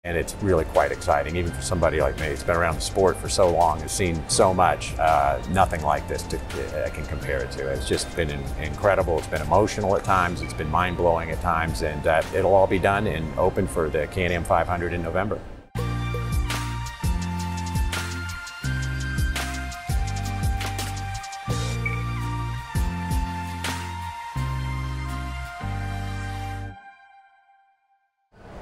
And it's really quite exciting, even for somebody like me. It's been around the sport for so long, has seen so much. Nothing like this I can compare it to. It's just been incredible. It's been emotional at times. It's been mind-blowing at times. And it'll all be done and open for the Can-Am 500 in November.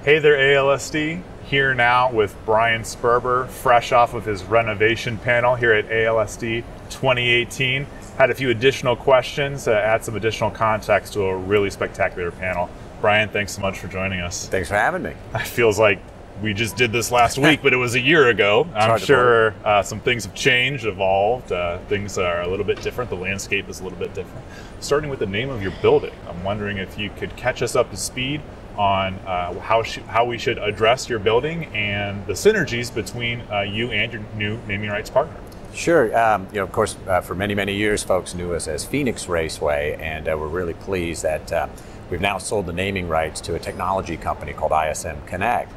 Hey there, ALSD. Here now with Brian Sperber, fresh off of his renovation panel here at ALSD 2018. Had a few additional questions, add some additional context to a really spectacular panel. Brian, thanks so much for joining us. Thanks for having me. It feels like we just did this last week, but it was a year ago. I'm sure some things have changed, evolved. Things are a little bit different. The landscape is a little bit different. Starting with the name of your building, I'm wondering if you could catch us up to speed on how we should address your building and the synergies between you and your new naming rights partner. Sure. Of course, for many, many years, folks knew us as Phoenix Raceway, and we're really pleased that we've now sold the naming rights to a technology company called ISM Connect.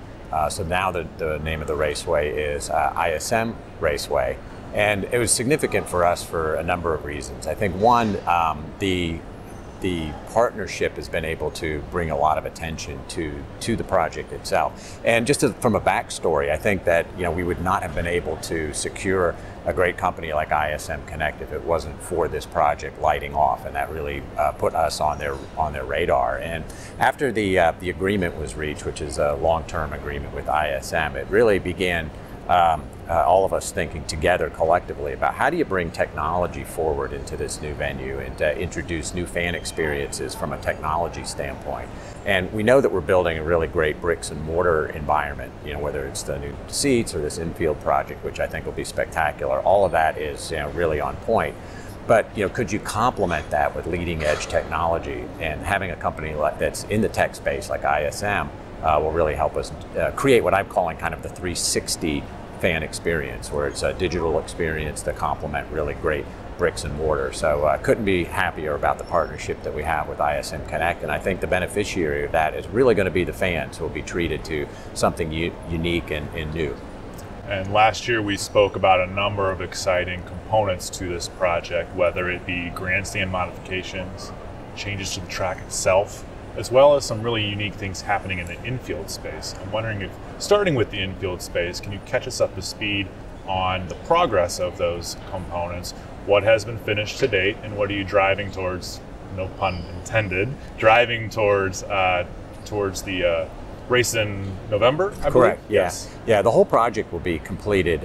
So now the name of the raceway is ISM Raceway. And it was significant for us for a number of reasons. I think one, the partnership has been able to bring a lot of attention to the project itself. And just from a backstory, I think that we would not have been able to secure a great company like ISM Connect if it wasn't for this project lighting off, and that really put us on their radar. And after the agreement was reached, which is a long-term agreement with ISM, it really began all of us thinking together collectively about how do you bring technology forward into this new venue and introduce new fan experiences from a technology standpoint. And we know that we're building a really great bricks and mortar environment, whether it's the new seats or this Infield project, which I think will be spectacular. All of that is really on point. But could you complement that with leading edge technology, and having a company that's in the tech space like ISM will really help us create what I'm calling kind of the 360 fan experience, where it's a digital experience that complement really great bricks and mortar. So couldn't be happier about the partnership that we have with ISM Connect, and I think the beneficiary of that is really going to be the fans, who will be treated to something unique and new. And last year we spoke about a number of exciting components to this project, whether it be grandstand modifications, changes to the track itself, as well as some really unique things happening in the infield space. I'm wondering if, starting with the infield space, can you catch us up to speed on the progress of those components? What has been finished to date, and what are you driving towards, no pun intended, driving towards the race in November, I believe? Correct, yes. Yeah, the whole project will be completed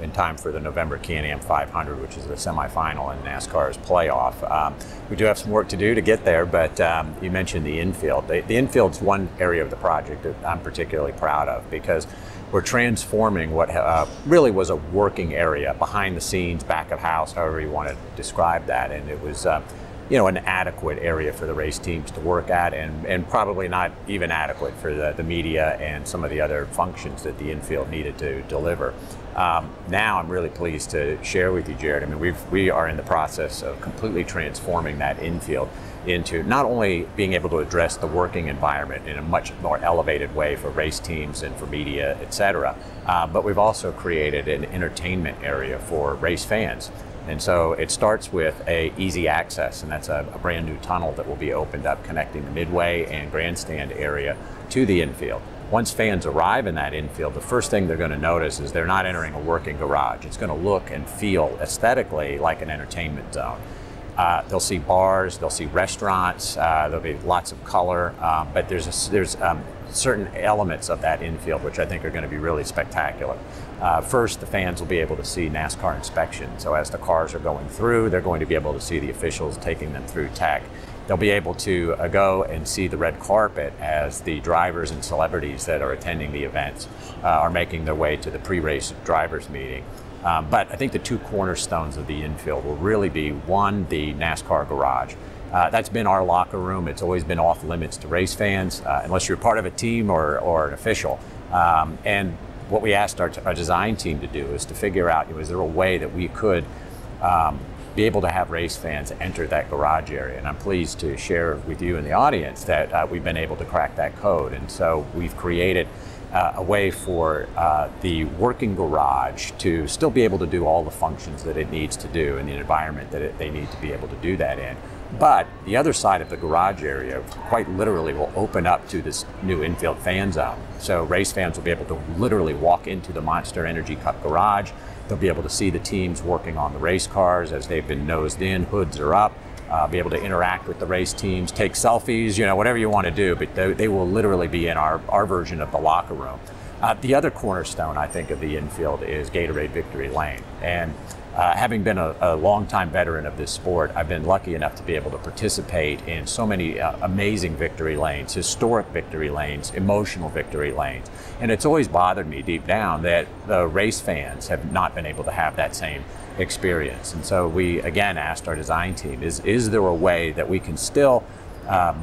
in time for the November Can-Am 500, which is the semifinal in NASCAR's playoff. We do have some work to do to get there, but you mentioned the infield. The infield's one area of the project that I'm particularly proud of, because we're transforming what really was a working area, behind the scenes, back of house, however you want to describe that, and it was an adequate area for the race teams to work at, and probably not even adequate for the media and some of the other functions that the infield needed to deliver. Now I'm really pleased to share with you, Jared, I mean, we are in the process of completely transforming that infield into not only being able to address the working environment in a much more elevated way for race teams and for media, etc., but we've also created an entertainment area for race fans. And so it starts with a easy access, and that's a brand new tunnel that will be opened up connecting the midway and grandstand area to the infield. Once fans arrive in that infield, the first thing they're going to notice is they're not entering a working garage. It's going to look and feel aesthetically like an entertainment zone. They'll see bars, they'll see restaurants, there'll be lots of color, but there's certain elements of that infield which I think are going to be really spectacular. First, the fans will be able to see NASCAR inspection. So as the cars are going through, they're going to be able to see the officials taking them through tech. They'll be able to go and see the red carpet as the drivers and celebrities that are attending the events are making their way to the pre-race drivers meeting. But I think the two cornerstones of the infield will really be, one, the NASCAR Garage. That's been our locker room. It's always been off limits to race fans, unless you're part of a team or an official. And what we asked our design team to do is to figure out, is there a way that we could be able to have race fans enter that garage area? And I'm pleased to share with you and the audience that we've been able to crack that code. And so we've created a way for the working garage to still be able to do all the functions that it needs to do in the environment that they need to be able to do that in. But the other side of the garage area quite literally will open up to this new infield fan zone. So race fans will be able to literally walk into the Monster Energy Cup garage. They'll be able to see the teams working on the race cars as they've been nosed in, hoods are up. Be able to interact with the race teams, take selfies, whatever you want to do, but they will literally be in our version of the locker room. The other cornerstone, I think, of the infield is Gatorade Victory Lane. And having been a longtime veteran of this sport, I've been lucky enough to be able to participate in so many amazing victory lanes, historic victory lanes, emotional victory lanes. And it's always bothered me deep down that the race fans have not been able to have that same experience. And so we again asked our design team, is there a way that we can still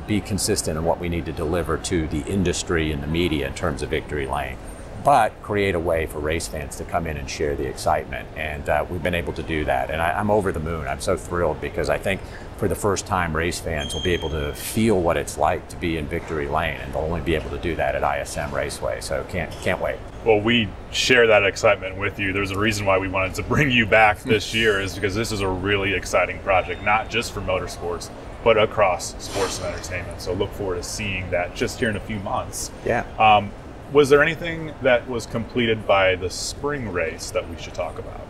be consistent in what we need to deliver to the industry and the media in terms of victory lane, but create a way for race fans to come in and share the excitement. And we've been able to do that. And I'm over the moon. I'm so thrilled because I think for the first time, race fans will be able to feel what it's like to be in victory lane, and they'll only be able to do that at ISM Raceway. So can't wait. Well, we share that excitement with you. There's a reason why we wanted to bring you back this year, is because this is a really exciting project, not just for motorsports, but across sports and entertainment. So look forward to seeing that just here in a few months. Yeah. Was there anything that was completed by the spring race that we should talk about?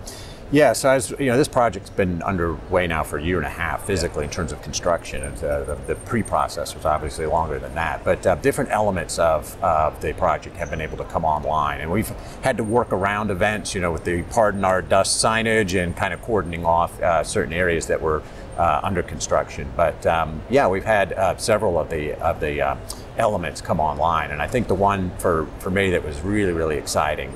Yeah, so as this project's been underway now for a year and a half physically in terms of construction, and the pre-process was obviously longer than that. But different elements of the project have been able to come online, and we've had to work around events, with the "Pardon Our Dust" signage and kind of cordoning off certain areas that were under construction. But yeah, we've had several of the elements come online, and I think the one for me that was really exciting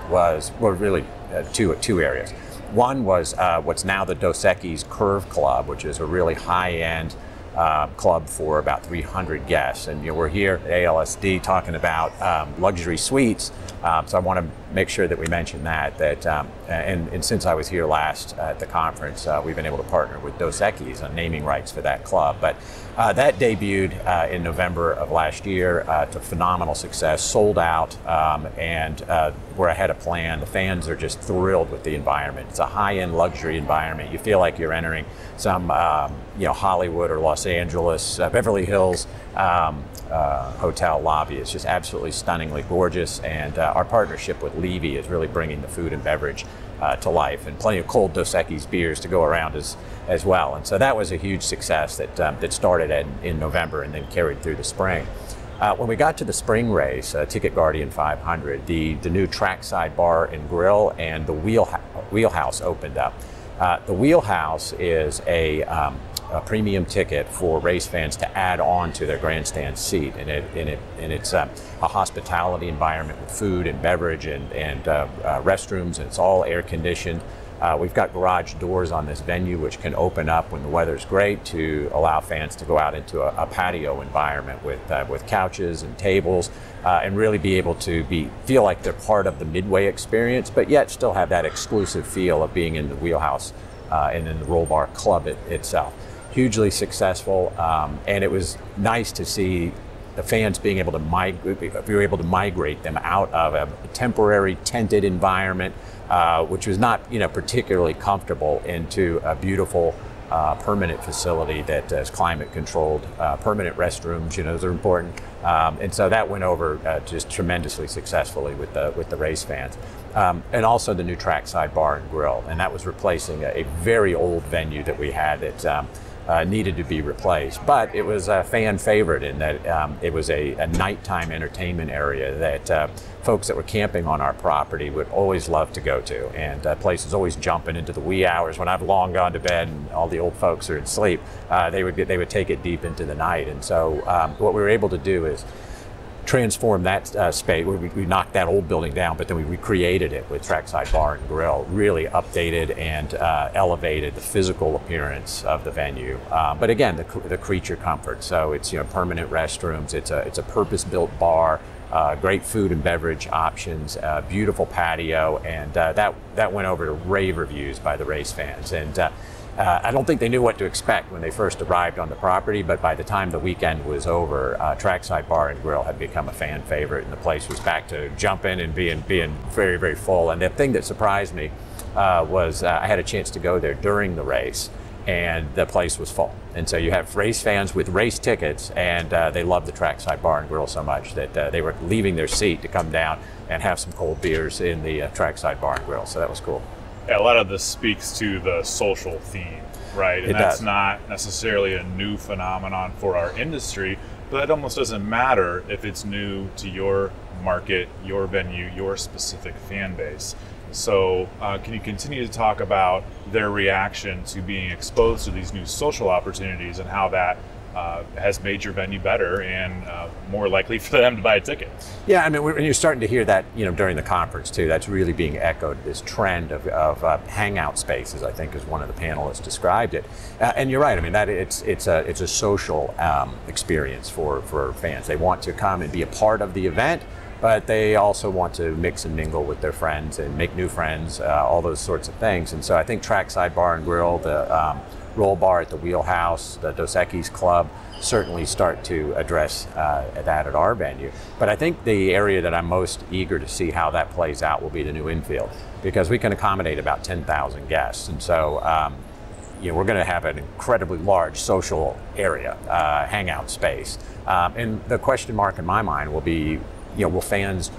was really two areas. One was what's now the Dos Equis Curve Club, which is a really high-end club for about 300 guests. And we're here at ALSD talking about luxury suites. So I want to make sure that we mention that. And since I was here last at the conference, we've been able to partner with Dos Equis on naming rights for that club. But that debuted in November of last year to phenomenal success, sold out, and we're ahead of plan. The fans are just thrilled with the environment. It's a high-end luxury environment. You feel like you're entering some Hollywood or Los Angeles, Beverly Hills hotel lobby. It's just absolutely stunningly gorgeous, and our partnership with Levy is really bringing the food and beverage to life, and plenty of cold Dos Equis beers to go around as well. And so that was a huge success that started in November and then carried through the spring. When we got to the spring race, Ticket Guardian 500, the new trackside bar and grill and the wheelhouse opened up. The wheelhouse is a premium ticket for race fans to add on to their grandstand seat, and it's a hospitality environment with food and beverage and restrooms, and it's all air conditioned. We've got garage doors on this venue which can open up when the weather's great to allow fans to go out into a patio environment with couches and tables, and really be able to feel like they're part of the Midway experience, but yet still have that exclusive feel of being in the wheelhouse and in the Roll Bar Club itself. Hugely successful, and it was nice to see the fans being able to migrate them out of a temporary tented environment, which was not particularly comfortable, into a beautiful permanent facility that is climate controlled, permanent restrooms. Those are important, and so that went over just tremendously successfully with the race fans. And also the new trackside bar and grill, and that was replacing a very old venue that we had that needed to be replaced. But it was a fan favorite in that it was a nighttime entertainment area that folks that were camping on our property would always love to go to. And that place is always jumping into the wee hours when I've long gone to bed and all the old folks are asleep. They would take it deep into the night. And so what we were able to do is transform that space. We knocked that old building down, but then we recreated it with trackside bar and grill, really updated and elevated the physical appearance of the venue. But again, the creature comfort. So it's permanent restrooms. It's a purpose-built bar. Great food and beverage options, beautiful patio, and that went over to rave reviews by the race fans. And I don't think they knew what to expect when they first arrived on the property, but by the time the weekend was over, Trackside Bar and Grill had become a fan favorite, and the place was back to jumping and being very, very full. And the thing that surprised me was I had a chance to go there during the race, and the place was full. And so you have race fans with race tickets, and they loved the Trackside Bar and Grill so much that they were leaving their seat to come down and have some cold beers in the Trackside Bar and Grill. So that was cool. Yeah, a lot of this speaks to the social theme, right? And that's not necessarily a new phenomenon for our industry, but it almost doesn't matter if it's new to your market, your venue, your specific fan base. So can you continue to talk about their reaction to being exposed to these new social opportunities and how that has made your venue better and more likely for them to buy a ticket? Yeah, I mean, you're starting to hear that, during the conference too. That's really being echoed. This trend of hangout spaces, I think, is one of the panelists described it. And you're right. I mean, that it's a social experience for fans. They want to come and be a part of the event, but they also want to mix and mingle with their friends and make new friends, all those sorts of things. And so I think Trackside Bar and Grill, the Roll Bar at the Wheelhouse, the Dos Equis Club, certainly start to address that at our venue. But I think the area that I'm most eager to see how that plays out will be the new Infield, because we can accommodate about 10,000 guests. And so we're going to have an incredibly large social area, hangout space. And the question mark in my mind will be, will fans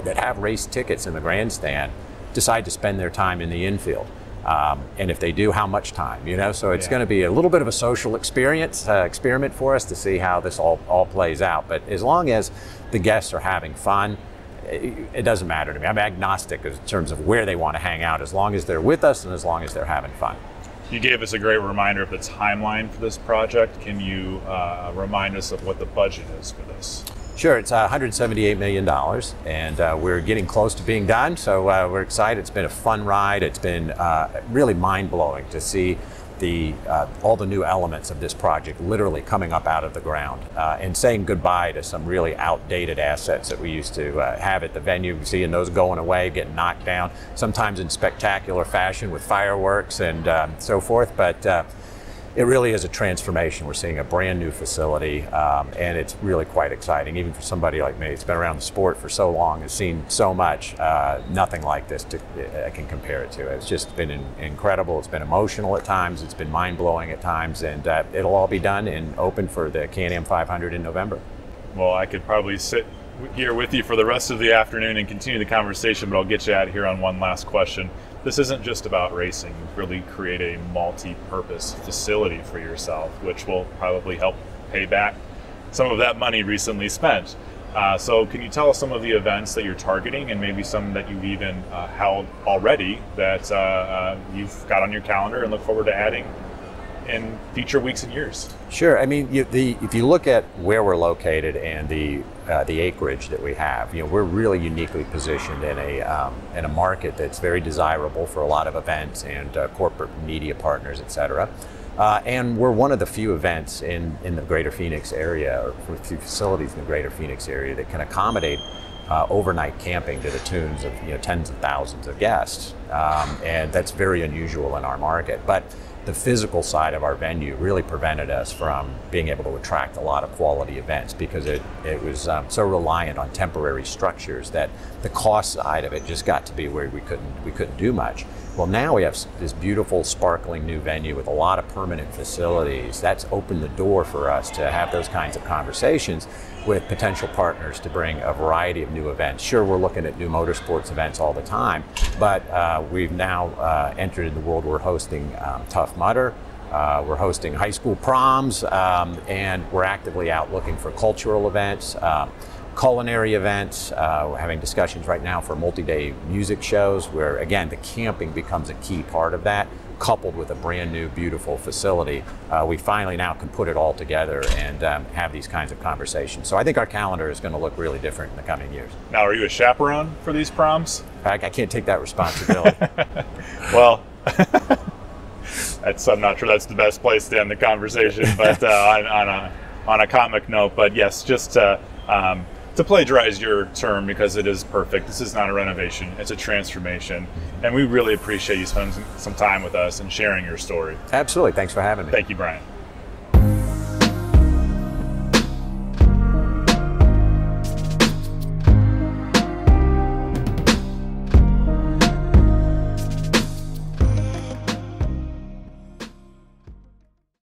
that have race tickets in the grandstand decide to spend their time in the infield? And if they do, how much time? So it's going to be a little bit of a social experiment for us to see how this all plays out. But as long as the guests are having fun, it doesn't matter to me. I'm agnostic in terms of where they want to hang out, as long as they're with us and as long as they're having fun. You gave us a great reminder of the timeline for this project. Can you remind us of what the budget is for this? Sure, it's $178 million, and we're getting close to being done, so we're excited. It's been a fun ride. It's been really mind-blowing to see all the new elements of this project literally coming up out of the ground and saying goodbye to some really outdated assets that we used to have at the venue, seeing those going away, getting knocked down, sometimes in spectacular fashion with fireworks and so forth. But it really is a transformation. We're seeing a brand new facility, and it's really quite exciting. Even for somebody like me, it's been around the sport for so long, has seen so much, nothing like this I can compare it to. It's just been incredible. It's been emotional at times. It's been mind-blowing at times, and it'll all be done and open for the Can-Am 500 in November. Well, I could probably sit here with you for the rest of the afternoon and continue the conversation, but I'll get you out of here on one last question. This isn't just about racing. You've really create a multi-purpose facility for yourself, which will probably help pay back some of that money recently spent. So can you tell us some of the events that you're targeting and maybe some that you've even held already that you've got on your calendar and look forward to adding in future weeks and years? Sure. I mean, if you look at where we're located and the acreage that we have, we're really uniquely positioned in a market that's very desirable for a lot of events and corporate media partners, et cetera. And we're one of the few events in the greater Phoenix area, or a few facilities in the greater Phoenix area that can accommodate overnight camping to the tunes of tens of thousands of guests. And that's very unusual in our market. But the physical side of our venue really prevented us from being able to attract a lot of quality events, because it was so reliant on temporary structures that the cost side of it just got to be where we couldn't do much. Well, now we have this beautiful, sparkling new venue with a lot of permanent facilities. That's opened the door for us to have those kinds of conversations with potential partners to bring a variety of new events. Sure, we're looking at new motorsports events all the time, but we've now entered in the world. We're hosting Tough Mudder, we're hosting high school proms, and we're actively out looking for cultural events, culinary events. We're having discussions right now for multi-day music shows where, again, the camping becomes a key part of that, coupled with a brand new, beautiful facility. We finally now can put it all together and have these kinds of conversations. So I think our calendar is going to look really different in the coming years. Now, are you a chaperone for these proms? I can't take that responsibility. Well, I'm not sure that's the best place to end the conversation, but on a comic note, but yes, just to plagiarize your term, because it is perfect, this is not a renovation, it's a transformation. And we really appreciate you spending some time with us and sharing your story. Absolutely. Thanks for having me. Thank you, Brian.